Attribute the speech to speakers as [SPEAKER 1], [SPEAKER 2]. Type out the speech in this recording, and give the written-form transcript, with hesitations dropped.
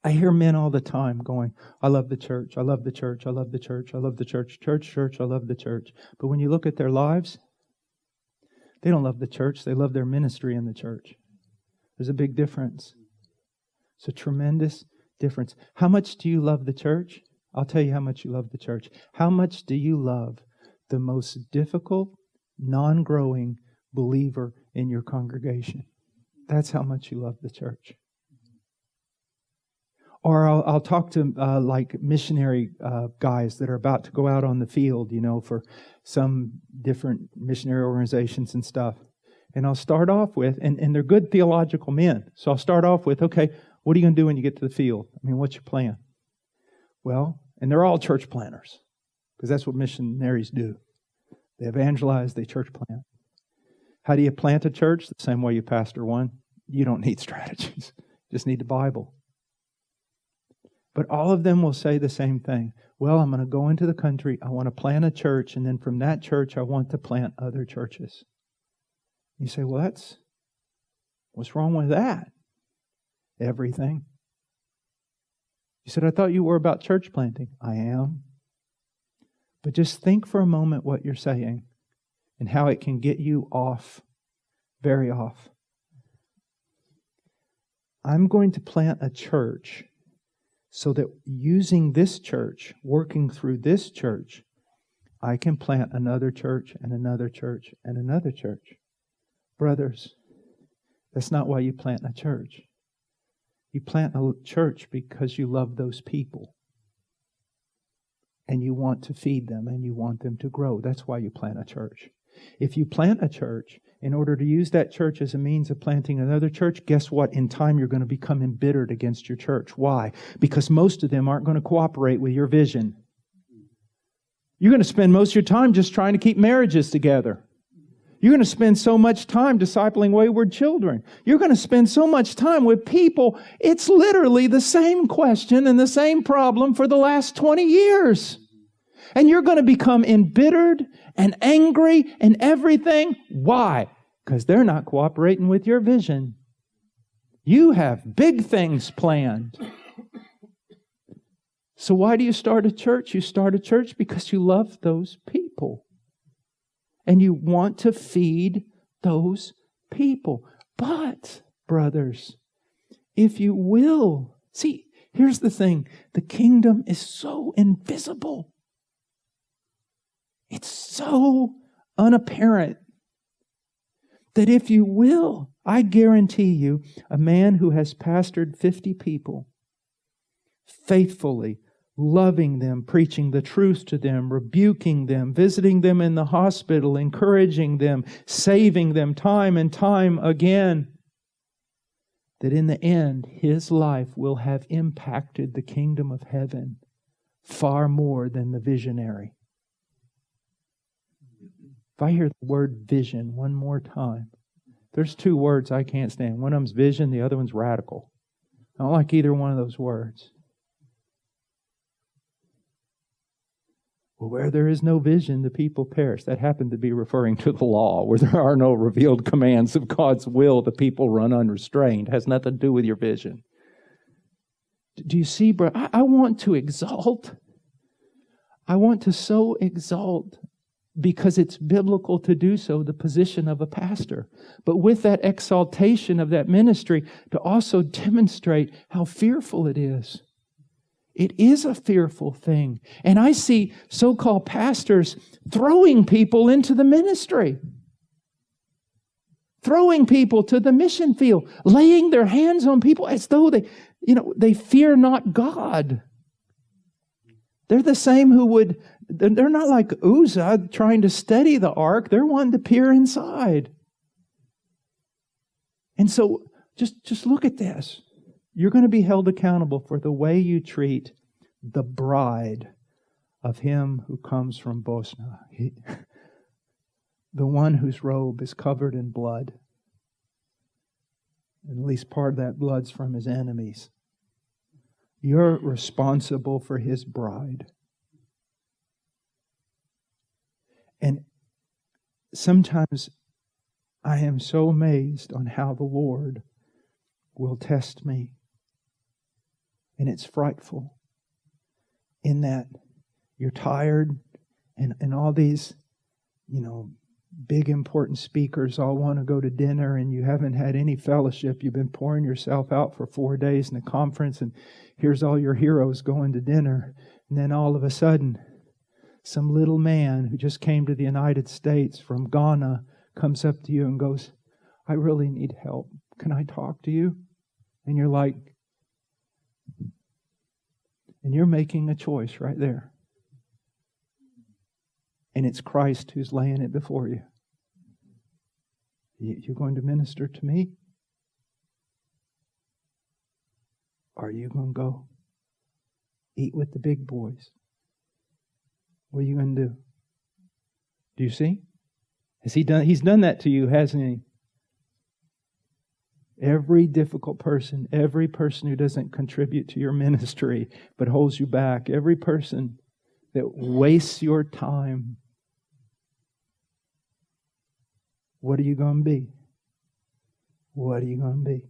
[SPEAKER 1] I hear men all the time going, I love the church, I love the church, I love the church, I love the church, church, I love the church. But when you look at their lives, they don't love the church, they love their ministry in the church. There's a big difference. It's a tremendous difference. How much do you love the church? I'll tell you how much you love the church. How much do you love the most difficult, non-growing believer in your congregation? That's how much you love the church. Or I'll talk to like missionary guys that are about to go out on the field, for some different missionary organizations and stuff. And I'll start off with, and they're good theological men. So I'll start off with, okay, what are you going to do when you get to the field? I mean, what's your plan? Well, and they're all church planners, because that's what missionaries do. They evangelize, they church plant. How do you plant a church? The same way you pastor one. You don't need strategies. You just need the Bible. But all of them will say the same thing. Well, I'm going to go into the country. I want to plant a church. And then from that church, I want to plant other churches. You say, well, what's wrong with that? Everything. You said, I thought you were about church planting. I am. But just think for a moment what you're saying and how it can get you off, very off. I'm going to plant a church so that using this church, working through this church, I can plant another church and another church and another church. Brothers, that's not why you plant a church. You plant a church because you love those people. And you want to feed them and you want them to grow. That's why you plant a church. If you plant a church in order to use that church as a means of planting another church, guess what? In time, you're going to become embittered against your church. Why? Because most of them aren't going to cooperate with your vision. You're going to spend most of your time just trying to keep marriages together. You're going to spend so much time discipling wayward children. You're going to spend so much time with people. It's literally the same question and the same problem for the last 20 years. And you're going to become embittered and angry and everything. Why? Because they're not cooperating with your vision. You have big things planned. So why do you start a church? You start a church because you love those people. And you want to feed those people. But, brothers, if you will, see, here's the thing. The kingdom is so invisible. It's so unapparent that if you will, I guarantee you, a man who has pastored 50 people faithfully, loving them, preaching the truth to them, rebuking them, visiting them in the hospital, encouraging them, saving them time and time again, that in the end, his life will have impacted the kingdom of heaven far more than the visionary. If I hear the word vision one more time, there's two words I can't stand. One of them's vision, the other one's radical. I don't like either one of those words. Well, where there is no vision, the people perish. That happened to be referring to the law. Where there are no revealed commands of God's will, the people run unrestrained. It has nothing to do with your vision. Do you see, bro? I want to exalt. I want to so exalt, because it's biblical to do so, the position of a pastor. But with that exaltation of that ministry, to also demonstrate how fearful it is. It is a fearful thing. And I see so-called pastors throwing people into the ministry. Throwing people to the mission field. Laying their hands on people as though they fear not God. They're the same they're not like Uzzah trying to steady the ark. They're wanting to peer inside. And so just look at this. You're going to be held accountable for the way you treat the bride of him who comes from Bosna. The one whose robe is covered in blood. And at least part of that blood's from his enemies. You're responsible for his bride. And sometimes I am so amazed on how the Lord will test me. And it's frightful in that you're tired and all these, big important speakers all want to go to dinner and you haven't had any fellowship. You've been pouring yourself out for 4 days in a conference and here's all your heroes going to dinner. And then all of a sudden, some little man who just came to the United States from Ghana comes up to you and goes, I really need help. Can I talk to you? And you're like, and you're making a choice right there. And it's Christ who's laying it before you. You're going to minister to me? Or are you going to go eat with the big boys? What are you going to do? Do you see? He's done that to you, hasn't he? Every difficult person, every person who doesn't contribute to your ministry but holds you back, every person that wastes your time, what are you going to be? What are you going to be?